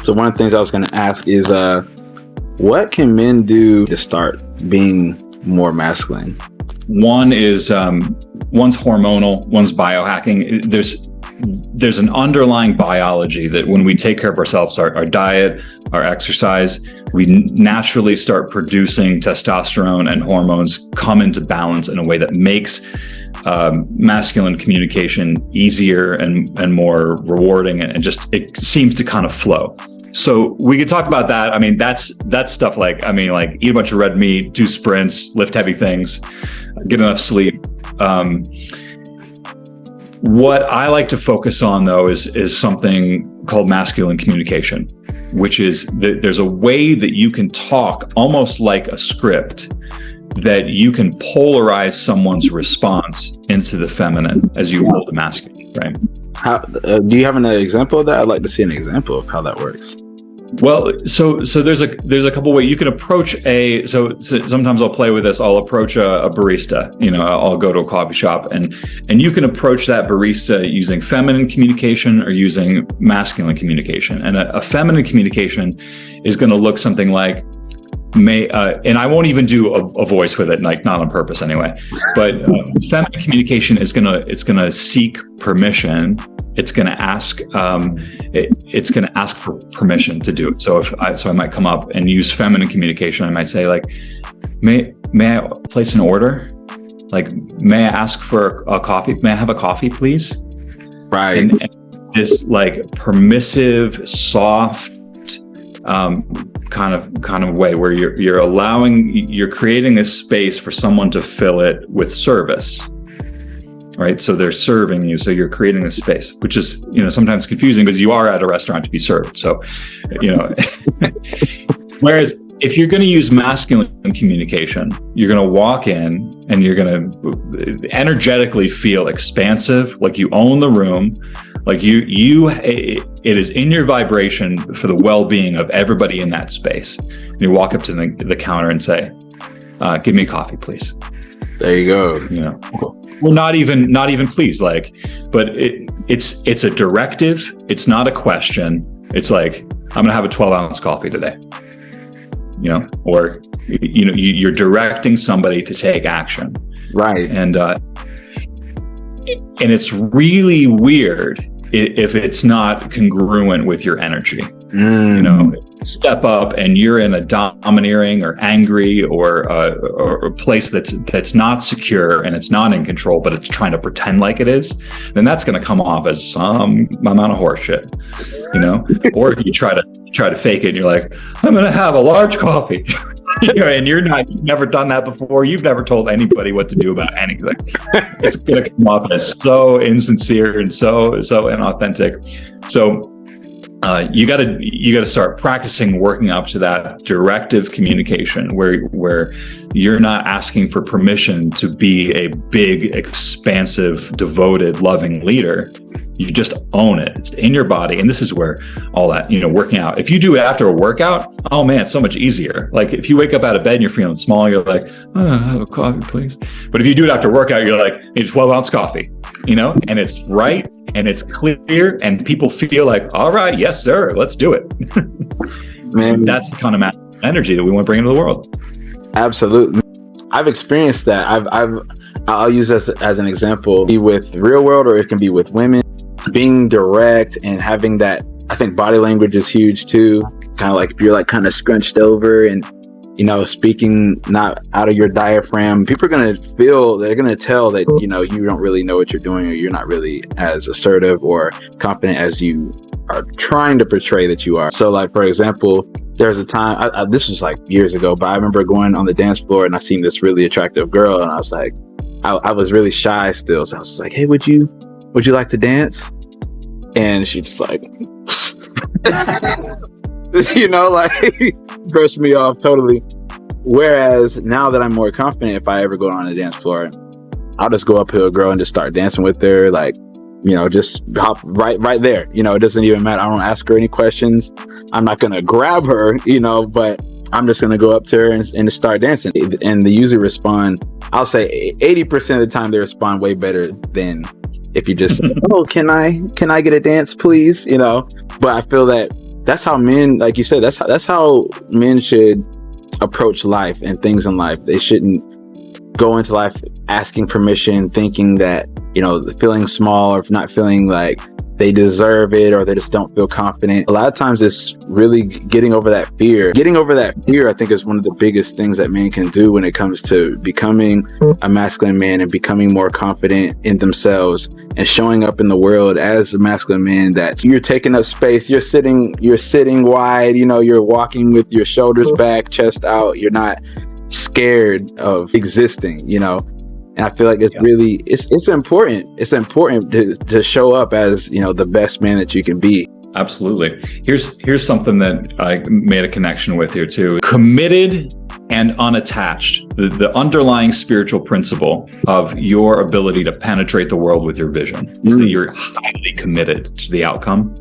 So one of the things I was going to ask is, what can men do to start being more masculine? One is one's hormonal, one's biohacking. There's an underlying biology that when we take care of ourselves, our diet, our exercise, we naturally start producing testosterone, and hormones come into balance in a way that makes masculine communication easier and more rewarding, and just it seems to kind of flow. So we could talk about that. I mean, that's stuff like eat a bunch of red meat, do sprints, lift heavy things, get enough sleep. What I like to focus on, though, is something called masculine communication, which is that there's a way that you can talk almost like a script, that you can polarize someone's response into the feminine as you hold the masculine, right? How do you have an example of that? I'd like to see an example of how that works. Well, so there's a couple ways you can approach so sometimes I'll play with this. I'll approach a barista. I'll go to a coffee shop, and you can approach that barista using feminine communication or using masculine communication. And a feminine communication is going to look something like, and I won't even do a voice with it, like not on purpose anyway. But feminine communication is gonna seek permission. It's gonna ask. It's gonna ask for permission to do it. So I might come up and use feminine communication. I might say like, may I place an order? Like, may I ask for a coffee? May I have a coffee, please? Right. And this like permissive, soft, kind of way where you're creating a space for someone to fill it with service, right? So they're serving you, so you're creating a space, which is sometimes confusing because you are at a restaurant to be served. So whereas if you're going to use masculine communication, you're going to walk in and you're going to energetically feel expansive, like you own the room, like it is in your vibration for the well-being of everybody in that space. And you walk up to the counter and say, "Give me a coffee, please." There you go. Well, not even please, but it's a directive. It's not a question. It's like, I'm going to have a 12-ounce coffee today. Or you're directing somebody to take action, right? And it's really weird if it's not congruent with your energy. Step up and you're in a domineering or angry or a place that's not secure and it's not in control, but it's trying to pretend like it is, then that's going to come off as some amount of horseshit, Or if you try to fake it and you're like, I'm going to have a large coffee, and you've never done that before. You've never told anybody what to do about anything. It's going to come off as so insincere and so inauthentic. So you got to start practicing working up to that directive communication where you're not asking for permission to be a big, expansive, devoted, loving leader. You just own it. It's in your body. And this is where all that, working out. If you do it after a workout, oh man, it's so much easier. Like if you wake up out of bed and you're feeling small, you're like, have a coffee, please. But if you do it after a workout, you're like, need a 12-ounce coffee, and it's right and it's clear and people feel like, all right, yes, sir, let's do it. Man, that's the kind of energy that we want to bring into the world. Absolutely. I've experienced that. I'll use this as an example, be with real world, or it can be with women. Being direct and having that, I think body language is huge too. Kind of like if you're like kind of scrunched over and, speaking not out of your diaphragm, people are going to feel, they're going to tell that, you don't really know what you're doing, or you're not really as assertive or confident as you are trying to portray that you are. So like, for example, there's a time, this was like years ago, but I remember going on the dance floor and I seen this really attractive girl and I was like, I was really shy still. So I was just like, hey, would you like to dance? And she just like, brushed me off totally. Whereas now that I'm more confident, if I ever go on a dance floor, I'll just go up to a girl and just start dancing with her. Like, just hop right there. It doesn't even matter. I don't ask her any questions. I'm not going to grab her, but I'm just going to go up to her and just start dancing. And they usually respond, I'll say 80% of the time they respond way better than if you just, oh, can I get a dance, please? But I feel that that's how men, like you said, that's how men should approach life and things in life. They shouldn't go into life asking permission, thinking that, feeling small or not feeling like they deserve it, or they just don't feel confident. A lot of times it's really getting over that fear. Getting over that fear, I think, is one of the biggest things that men can do when it comes to becoming a masculine man and becoming more confident in themselves and showing up in the world as a masculine man, that you're taking up space, you're sitting wide, you're walking with your shoulders back, chest out, you're not scared of existing, and I feel like it's really it's important. It's important to show up as, the best man that you can be. Absolutely. Here's something that I made a connection with here too. Committed and unattached. The underlying spiritual principle of your ability to penetrate the world with your vision is that you're highly committed to the outcome,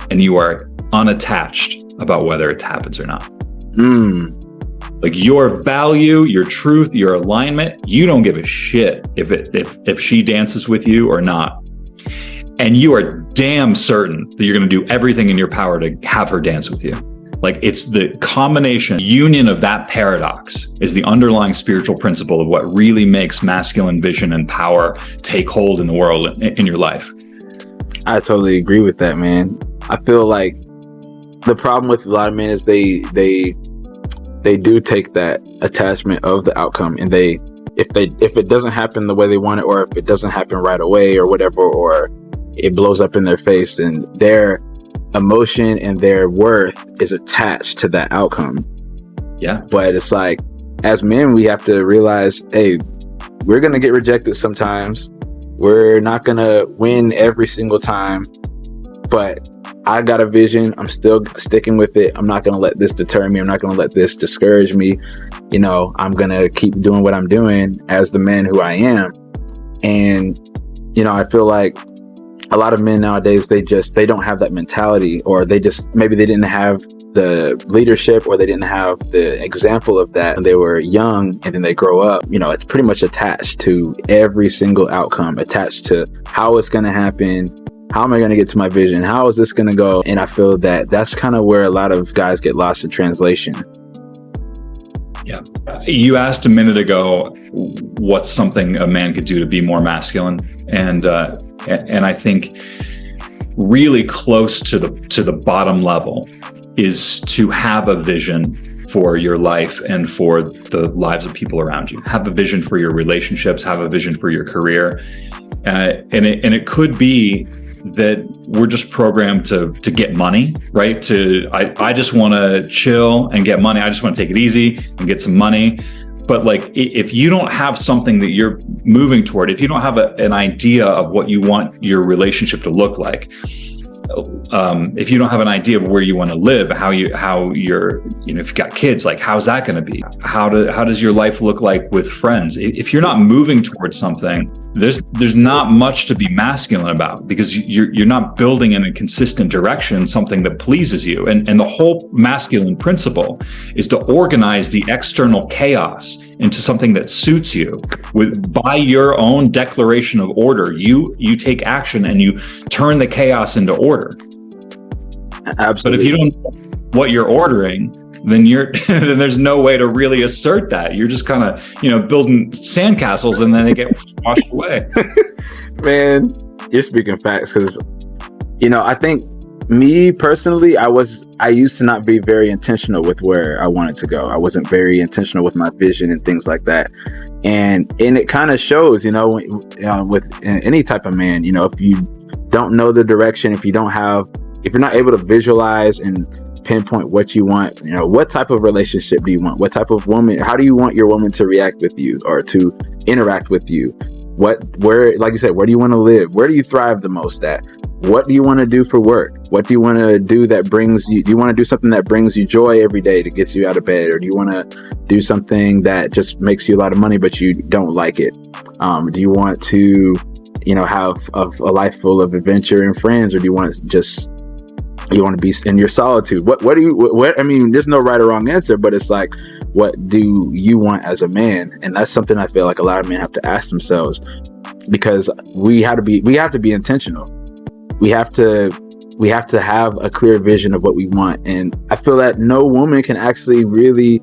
and you are unattached about whether it happens or not. Like your value, your truth, your alignment, you don't give a shit if she dances with you or not. And you are damn certain that you're going to do everything in your power to have her dance with you. Like, it's the combination, union of that paradox is the underlying spiritual principle of what really makes masculine vision and power take hold in the world, in your life. I totally agree with that, man. I feel like the problem with a lot of men is they do take that attachment of the outcome, and if it doesn't happen the way they want it, or if it doesn't happen right away or whatever, or it blows up in their face, and their emotion and their worth is attached to that outcome. Yeah. But it's like, as men, we have to realize, hey, we're going to get rejected sometimes. We're not going to win every single time, but I got a vision. I'm still sticking with it. I'm not going to let this deter me. I'm not going to let this discourage me. I'm going to keep doing what I'm doing as the man who I am. And, I feel like a lot of men nowadays, they don't have that mentality, or maybe they didn't have the leadership, or they didn't have the example of that when they were young, and then they grow up. It's pretty much attached to every single outcome, attached to how it's going to happen. How am I going to get to my vision? How is this going to go? And I feel that that's kind of where a lot of guys get lost in translation. Yeah. You asked a minute ago, what's something a man could do to be more masculine? And I think really close to the bottom level is to have a vision for your life and for the lives of people around you. Have a vision for your relationships, have a vision for your career. And it could be that we're just programmed to get money, right? I just want to chill and get money. I just want to take it easy and get some money. But like, if you don't have something that you're moving toward, if you don't have an idea of what you want your relationship to look like, if you don't have an idea of where you want to live, how you're, if you've got kids, like, how's that going to be? How does your life look like with friends? If you're not moving towards something, there's not much to be masculine about, because you're not building in a consistent direction something that pleases you. And the whole masculine principle is to organize the external chaos into something that suits you. By your own declaration of order, you take action and you turn the chaos into order. Absolutely. But if you don't know what you're ordering, then then there's no way to really assert that. You're just kind of, building sandcastles, and then they get washed away. Man, you're speaking facts, because, I think me personally, I used to not be very intentional with where I wanted to go. I wasn't very intentional with my vision and things like that. And it kind of shows, with any type of man, if you don't know the direction, if you're not able to visualize and pinpoint what you want, what type of relationship do you want? What type of woman? How do you want your woman to react with you or to interact with you? Where, like you said, where do you want to live? Where do you thrive the most at? What do you want to do for work? What do you want to do that brings you? Do you want to do something that brings you joy every day to get you out of bed, or do you want to do something that just makes you a lot of money but you don't like it? Do you want to, have a life full of adventure and friends, or do you want to be in your solitude? I mean, there's no right or wrong answer, but it's like, what do you want as a man? And that's something I feel like a lot of men have to ask themselves, because we have to be intentional. We have to we have to have a clear vision of what we want. And I feel that no woman can actually really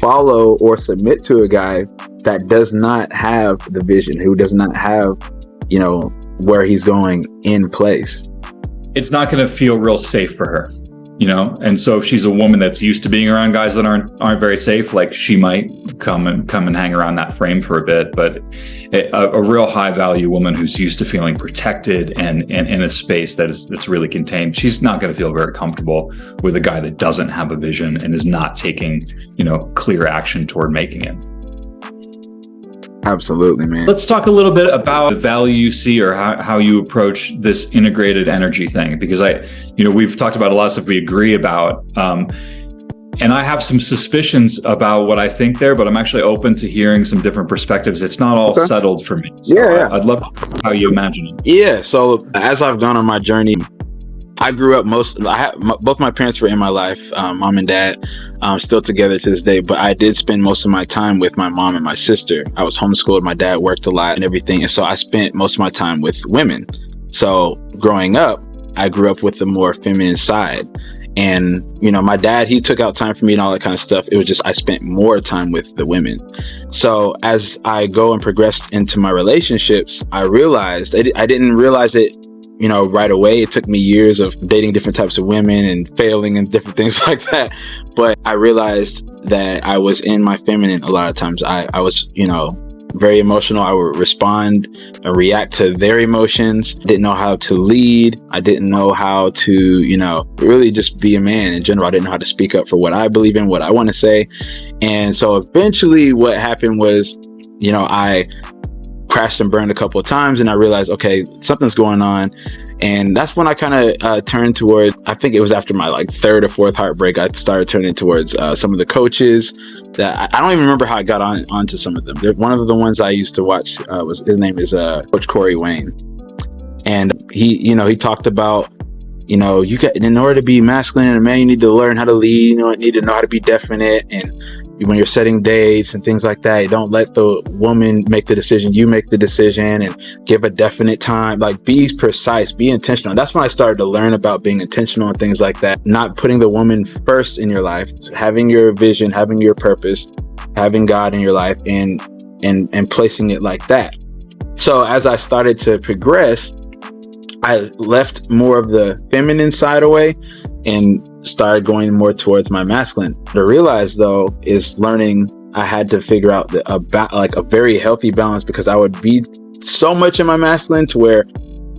follow or submit to a guy that does not have the vision, who does not have, you know, where he's going in place. It's not going to feel real safe for her, you know? And so if she's a woman that's used to being around guys that aren't very safe, like, she might come and hang around that frame for a bit. But a real high value woman who's used to feeling protected and in a space that's really contained, she's not going to feel very comfortable with a guy that doesn't have a vision and is not taking, you know, clear action toward making it. Absolutely, man. Let's talk a little bit about the value you see, or how you approach this integrated energy thing, because we've talked about a lot of stuff we agree about. And I have some suspicions about what I think there, but I'm actually open to hearing some different perspectives. It's not all settled for me. So yeah. I'd love to know how you imagine it. Yeah. So as I've gone on my journey, I grew up both my parents were in my life, mom and dad, still together to this day, but I did spend most of my time with my mom and my sister. I was homeschooled. My dad worked a lot and everything. And so I spent most of my time with women. So growing up, I grew up with the more feminine side. And, you know, my dad, he took out time for me and all that kind of stuff. It was just, I spent more time with the women. So as I go and progressed into my relationships, I realized, I didn't realize it, you know, right away. It took me years of dating different types of women and failing and different things like that. But I realized that I was in my feminine a lot of times. I was, you know, very emotional. I would respond and react to their emotions. Didn't know how to lead. I didn't know how to, you know, really just be a man in general. I didn't know how to speak up for what I believe in, what I want to say. And so eventually what happened was, you know, I crashed and burned a couple of times, and I realized, okay, something's going on. And that's when I kind of turned towards, I think it was after my like third or fourth heartbreak, I started turning towards some of the coaches that I don't even remember how I got onto some of them. One of the ones I used to watch his name is Coach Corey Wayne. And he talked about, you know, in order to be masculine and a man, you need to learn how to lead, you know, you need to know how to be definite. And when you're setting dates and things like that, don't let the woman make the decision, you make the decision, and give a definite time. Like, be precise, be intentional. And that's when I started to learn about being intentional and things like that. Not putting the woman first in your life, having your vision, having your purpose, having God in your life, and placing it like that. So as I started to progress, I left more of the feminine side away and started going more towards my masculine. What I realized, though, is learning I had to figure out a very healthy balance, because I would be so much in my masculine to where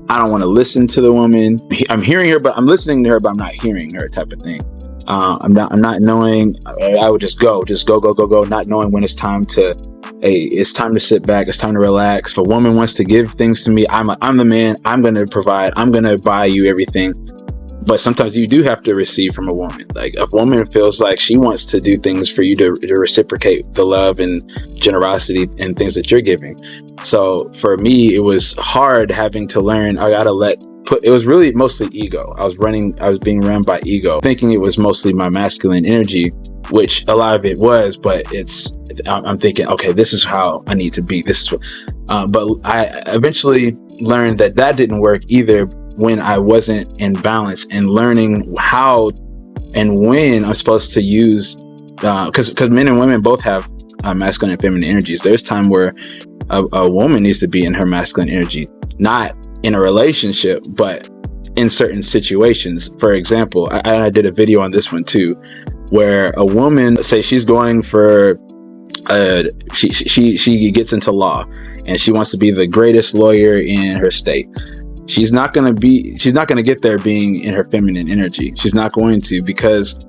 I don't want to listen to the woman. I'm hearing her, but I'm listening to her, but I'm not hearing her, type of thing. I'm not knowing. I would just go, not knowing when it's time to. Hey, it's time to sit back. It's time to relax. If a woman wants to give things to me, I'm the man. I'm going to provide. I'm going to buy you everything. But sometimes you do have to receive from a woman. Like, a woman feels like she wants to do things for you to reciprocate the love and generosity and things that you're giving. So for me, it was hard having to learn. It was really mostly ego. I was being run by ego, thinking it was mostly my masculine energy, which a lot of it was, but I'm thinking, okay, this is how I need to be. But I eventually learned that didn't work either, when I wasn't in balance, and learning how and when I'm supposed to use, because men and women both have masculine and feminine energies. There's time where a woman needs to be in her masculine energy, not in a relationship, but in certain situations. For example, I did a video on this one too, where a woman, say she's going for she gets into law and she wants to be the greatest lawyer in her state. She's not going to get there being in her feminine energy. She's not going to, because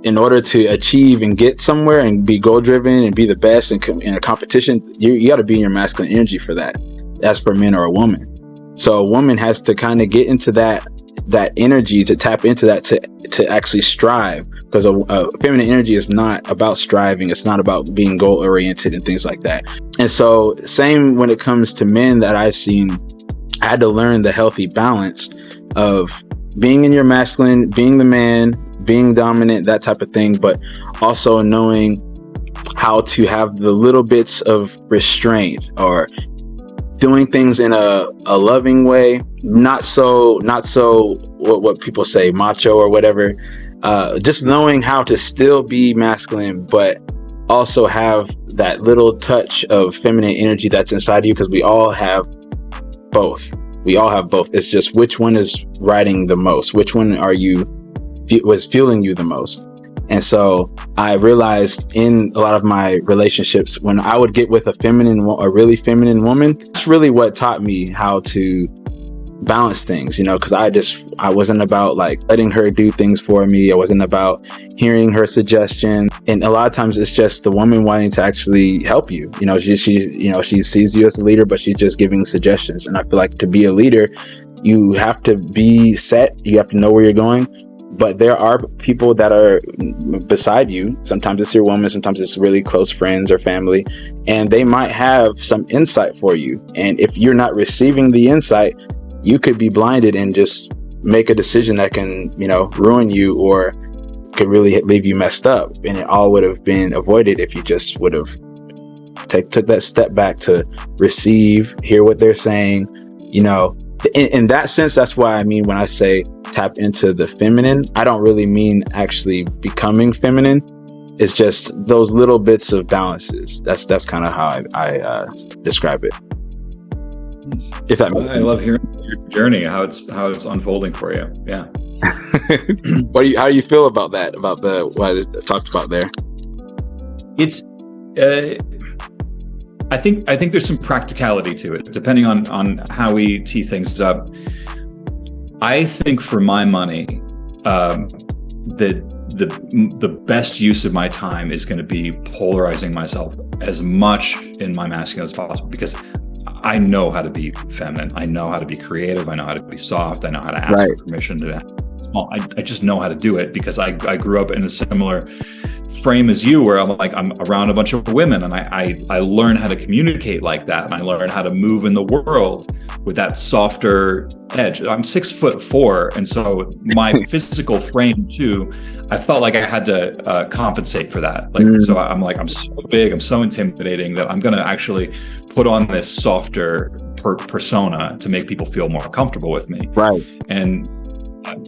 in order to achieve and get somewhere and be goal driven and be the best in a competition, you got to be in your masculine energy for that. That's for men or a woman. So a woman has to kind of get into that energy, to tap into that, to actually strive, because a feminine energy is not about striving. It's not about being goal oriented and things like that. And so same when it comes to men that I've seen, I had to learn the healthy balance of being in your masculine, being the man, being dominant, that type of thing, but also knowing how to have the little bits of restraint, or doing things in a loving way, not so what people say, macho or whatever. Just knowing how to still be masculine, but also have that little touch of feminine energy that's inside of you, because we all have both. It's just which one is riding the most, which one was fueling you the most. And so I realized in a lot of my relationships, when I would get with a really feminine woman, that's really what taught me how to balance things, because I wasn't about like letting her do things for me. I wasn't about hearing her suggestions. And a lot of times it's just the woman wanting to actually help you. She sees you as a leader, but she's just giving suggestions. And I feel like to be a leader, you have to be set. You have to know where you're going. But there are people that are beside you. Sometimes it's your woman, sometimes it's really close friends or family, and they might have some insight for you. And if you're not receiving the insight, you could be blinded and just make a decision that can, ruin you, or could really leave you messed up. And it all would have been avoided if you just would have took that step back to receive, hear what they're saying. In that sense, that's why I mean when I say tap into the feminine, I don't really mean actually becoming feminine. It's just those little bits of balances. That's kind of how I describe it. If that makes sense. I love hearing your journey, how it's unfolding for you. Yeah. How do you feel about that? About what I talked about there? It's. I think there's some practicality to it, depending on how we tee things up. I think for my money, the best use of my time is going to be polarizing myself as much in my masculine as possible, because I know how to be feminine. I know how to be creative. I know how to be soft. I know how to ask for permission to act small. I just know how to do it because I grew up in a similar frame as you, where I'm around a bunch of women, and I learn how to communicate like that, and I learn how to move in the world with that softer edge. I'm 6'4", and so my physical frame too, I felt like I had to compensate for that. So I'm so big, I'm so intimidating that I'm going to actually put on this softer persona to make people feel more comfortable with me. Right. And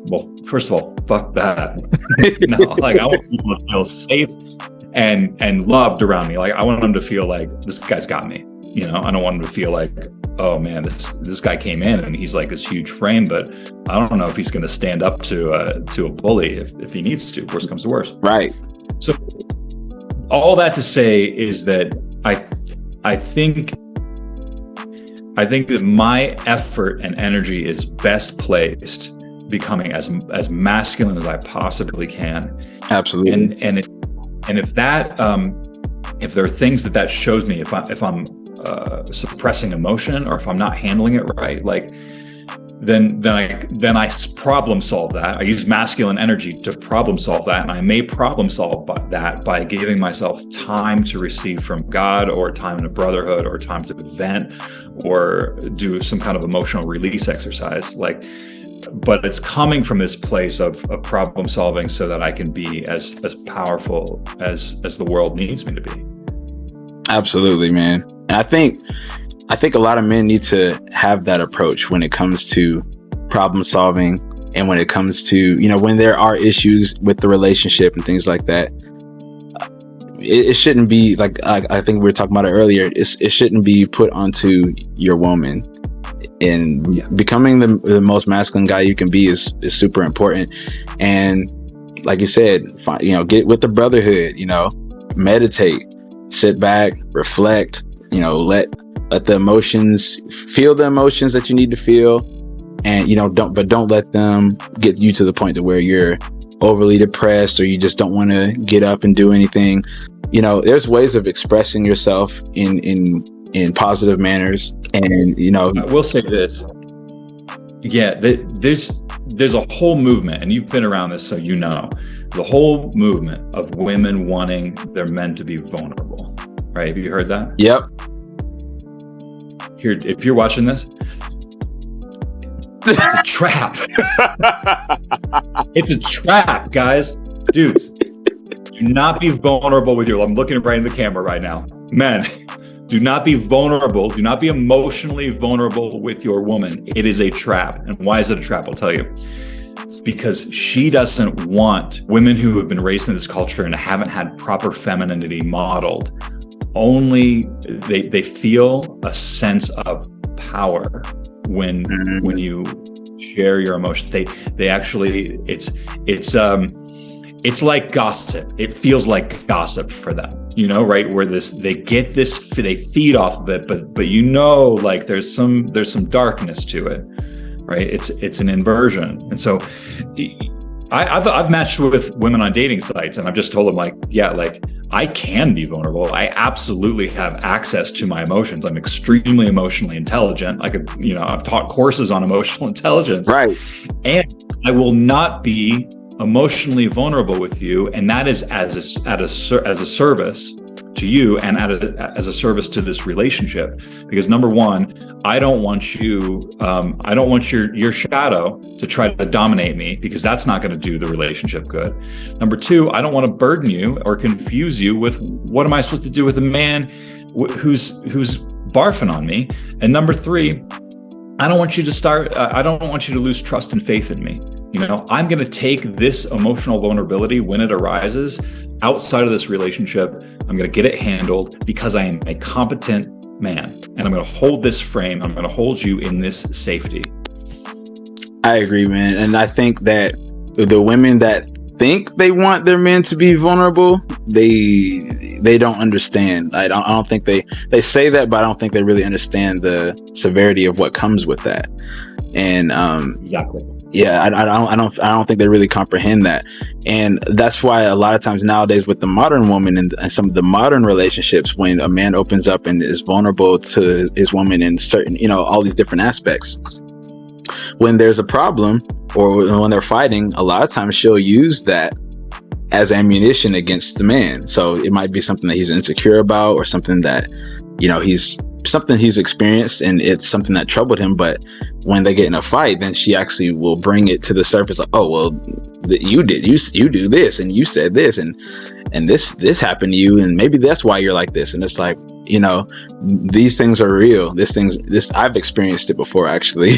well, first of all, fuck that. I want people to feel safe and loved around me. I want them to feel like this guy's got me. I don't want them to feel like, oh man, this guy came in and he's like this huge frame, but I don't know if he's going to stand up to a bully if he needs to. Worst comes to worst. Right. So all that to say is that I think that my effort and energy is best placed becoming as masculine as I possibly can. Absolutely. And if that if there are things that shows me, if I'm suppressing emotion, or if I'm not handling it right, then I problem solve that. I use masculine energy to problem solve that, and I may problem solve that by giving myself time to receive from God, or time in a brotherhood, or time to vent, or do some kind of emotional release exercise. But it's coming from this place of problem solving, so that I can be as powerful as the world needs me to be. Absolutely, man. And I think a lot of men need to have that approach when it comes to problem solving, and when it comes to, when there are issues with the relationship and things like that. It shouldn't be like, I think we were talking about it earlier. It shouldn't be put onto your woman. And becoming the most masculine guy you can be is super important. And like you said, get with the brotherhood, meditate, sit back, reflect, let the emotions, feel the emotions that you need to feel. And, don't let them get you to the point to where you're overly depressed, or you just don't want to get up and do anything. There's ways of expressing yourself in positive manners. And, I will say this. Yeah, there's a whole movement, and you've been around this, so the whole movement of women wanting their men to be vulnerable. Right? Have you heard that? Yep. Here, if you're watching this, it's a trap. It's a trap, guys. Dudes, do not be vulnerable with I'm looking right in the camera right now. Men, Do not be vulnerable. Do not be emotionally vulnerable with your woman. It is a trap. And why is it a trap? I'll tell you. It's because she doesn't want women who have been raised in this culture and haven't had proper femininity modeled. Only they feel a sense of power when you share your emotions. They actually it's like gossip. It feels like gossip for them, right? Where they feed off of it, but like there's some darkness to it, right? It's an inversion. And so I've matched with women on dating sites, and I've just told them I can be vulnerable. I absolutely have access to my emotions. I'm extremely emotionally intelligent. I've taught courses on emotional intelligence, right? And I will not be emotionally vulnerable with you, and that is as a service to you and as a service to this relationship. Because number one, I don't want your shadow to try to dominate me, because that's not going to do the relationship good. Number two, I don't want to burden you or confuse you with what am I supposed to do with a man who's barfing on me. And number three, I don't want you to lose trust and faith in me. I'm going to take this emotional vulnerability when it arises outside of this relationship. I'm going to get it handled because I am a competent man, and I'm going to hold this frame. I'm going to hold you in this safety. I agree, man. And I think that the women that think they want their men to be vulnerable, they don't understand. I don't think they say that, but I don't think they really understand the severity of what comes with that. And exactly. Yeah, I don't think they really comprehend that. And that's why a lot of times nowadays with the modern woman and some of the modern relationships, when a man opens up and is vulnerable to his woman in certain, all these different aspects, when there's a problem or when they're fighting, a lot of times she'll use that as ammunition against the man. So it might be something that he's insecure about, or something that, he's experienced, and it's something that troubled him. But when they get in a fight, then she actually will bring it to the surface, like, oh, well, you do this, and you said this, and this happened to you, and maybe that's why you're like this. And it's like, these things are real. This I've experienced it before, actually.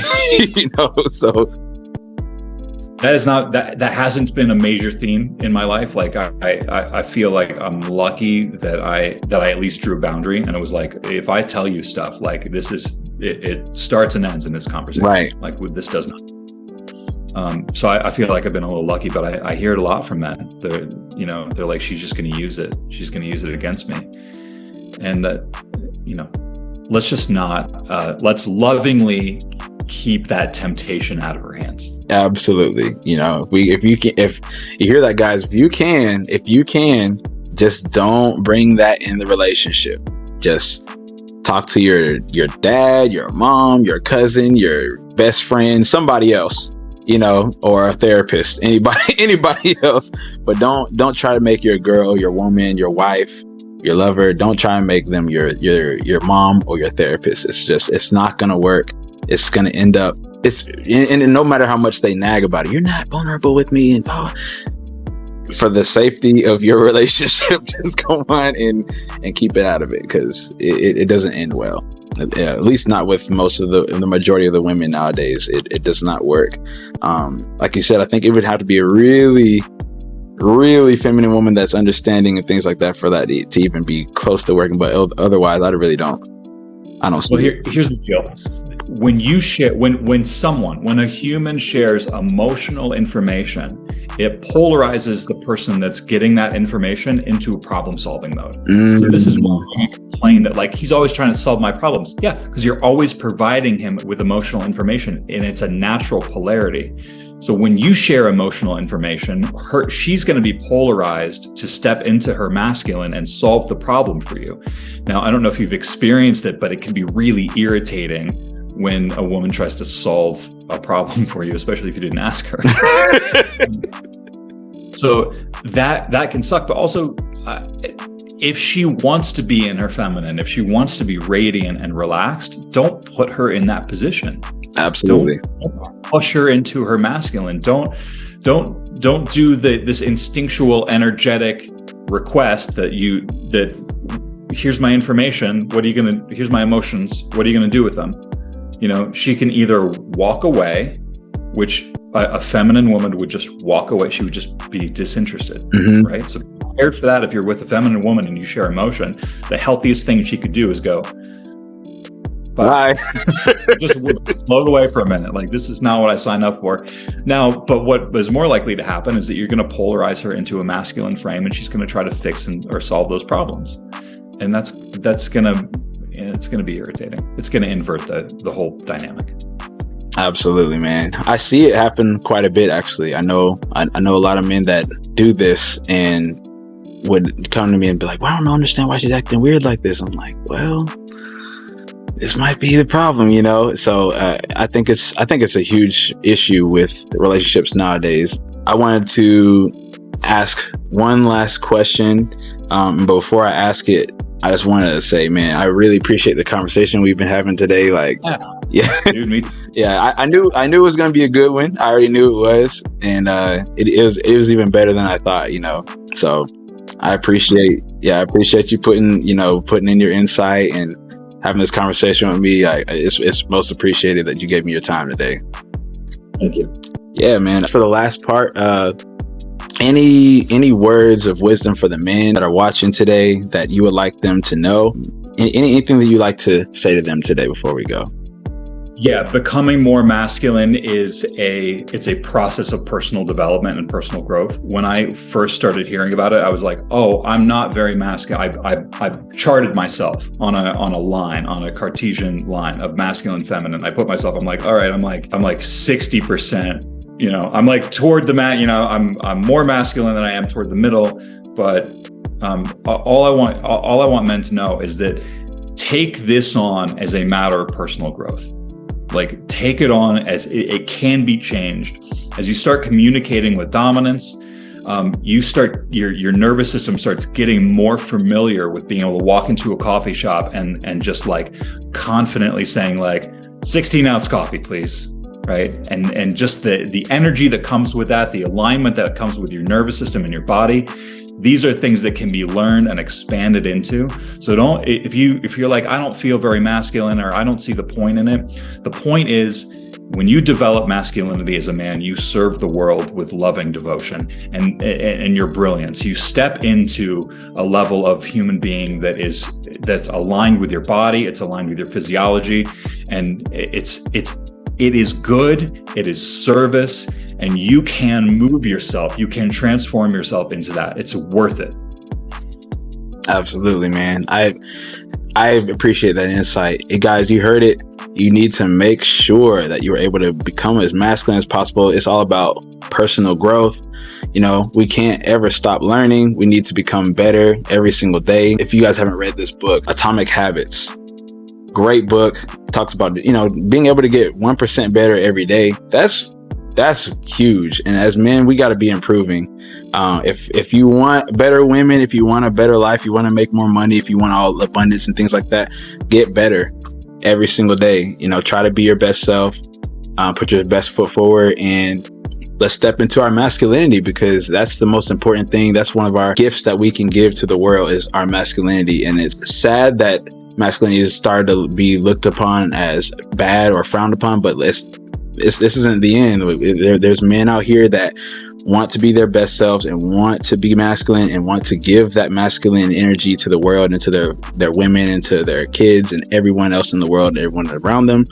So that hasn't been a major theme in my life. Like I feel like I'm lucky that I at least drew a boundary, and it was like, if I tell you stuff like this it starts and ends in this conversation, right? Like this does not. So I feel like I've been a little lucky, but I hear it a lot from men. They're like, she's just going to use it. She's going to use it against me. And let's just not. Let's lovingly keep that temptation out of her hands. Absolutely. If you hear that, guys, if you can, just don't bring that in the relationship. Just talk to your dad, your mom, your cousin, your best friend, somebody else, or a therapist, anybody else. But don't try to make your girl, your woman, your wife, your lover, don't try and make them your mom or your therapist. It's not gonna work. It's gonna end up, and no matter how much they nag about it, you're not vulnerable with me, and for the safety of your relationship, just go on and keep it out of it, because it doesn't end well. At least not with most of the majority of the women nowadays. It does not work. Like you said, I think it would have to be a really, really feminine woman that's understanding and things like that for that to even be close to working. But otherwise, I really don't. I don't see. Well, here's the deal. When you share, when a human shares emotional information, it polarizes the person that's getting that information into a problem-solving mode. So this is why you complain that he's always trying to solve my problems. Yeah, because you're always providing him with emotional information, and it's a natural polarity. So when you share emotional information, she's going to be polarized to step into her masculine and solve the problem for you. Now, I don't know if you've experienced it, but it can be really irritating when a woman tries to solve a problem for you, especially if you didn't ask her. So that can suck. But also, if she wants to be in her feminine, if she wants to be radiant and relaxed, don't put her in that position. Absolutely. Don't push her into her masculine. Don't do this instinctual, energetic request that here's my information. Here's my emotions. What are you going to do with them? You know, she can either walk away, which a feminine woman would just walk away. She would just be disinterested, right? So prepared for that. If you're with a feminine woman and you share emotion, the healthiest thing she could do is go, bye. Just float away for a minute. Like, this is not what I signed up for. Now, but what is more likely to happen is that you're going to polarize her into a masculine frame, and she's going to try to fix or solve those problems. And it's going to be irritating. It's going to invert the whole dynamic. Absolutely, man. I see it happen quite a bit, actually. I know a lot of men that do this and would come to me and be like, well, I don't understand why she's acting weird like this. I'm like, well, this might be the problem, you know? So I think it's a huge issue with relationships nowadays. I wanted to ask one last question. Before I ask it, I just wanted to say, man, I really appreciate the conversation we've been having today. Like, yeah, dude, me. Yeah, I knew it was going to be a good one. I already knew it was, and it was even better than I thought, you know. So I appreciate you putting in your insight and having this conversation with me. It's most appreciated that you gave me your time today. Thank you. Yeah, man. For the last part, any words of wisdom for the men that are watching today that you would like them to know? Anything that you like to say to them today before we go? Yeah, becoming more masculine is a process of personal development and personal growth. When I first started hearing about it, I was like, oh, I'm not very masculine. I've charted myself on a Cartesian line of masculine and feminine. I put myself, I'm like, all right, I'm like 60%. You know, I'm like toward the I'm more masculine than I am toward the middle. But all I want men to know is that take this on as a matter of personal growth. Like, take it on as it can be changed. As you start communicating with dominance, your nervous system starts getting more familiar with being able to walk into a coffee shop and just like confidently saying like 16-ounce coffee, please. Right. And just the energy that comes with that, the alignment that comes with your nervous system and your body. These are things that can be learned and expanded into. So if you're like, I don't feel very masculine, or I don't see the point in it. The point is, when you develop masculinity as a man, you serve the world with loving devotion and your brilliance. You step into a level of human being that's aligned with your body. It's aligned with your physiology, and it is good, it is service, and you can move yourself, you can transform yourself into that. It's worth it. Absolutely, man. I appreciate that insight. Hey, guys, you heard it. You need to make sure that you're able to become as masculine as possible. It's all about personal growth. You know, we can't ever stop learning. We need to become better every single day. If you guys haven't read this book, Atomic Habits, great book. Talks about, being able to get 1% better every day. That's huge. And as men, we got to be improving. If you want better women, if you want a better life, you want to make more money, if you want all abundance and things like that, get better every single day. Try to be your best self, put your best foot forward, and let's step into our masculinity, because that's the most important thing. That's one of our gifts that we can give to the world, is our masculinity. And it's sad that masculinity has started to be looked upon as bad or frowned upon, but this isn't the end. There's men out here that want to be their best selves and want to be masculine and want to give that masculine energy to the world and to their women and to their kids and everyone else in the world, everyone around them.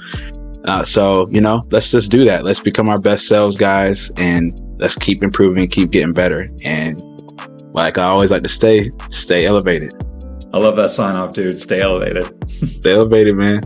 So let's just do that. Let's become our best selves, guys, and let's keep improving, keep getting better. And like I always like to stay elevated. I love that sign off, dude. Stay elevated. Stay elevated, man.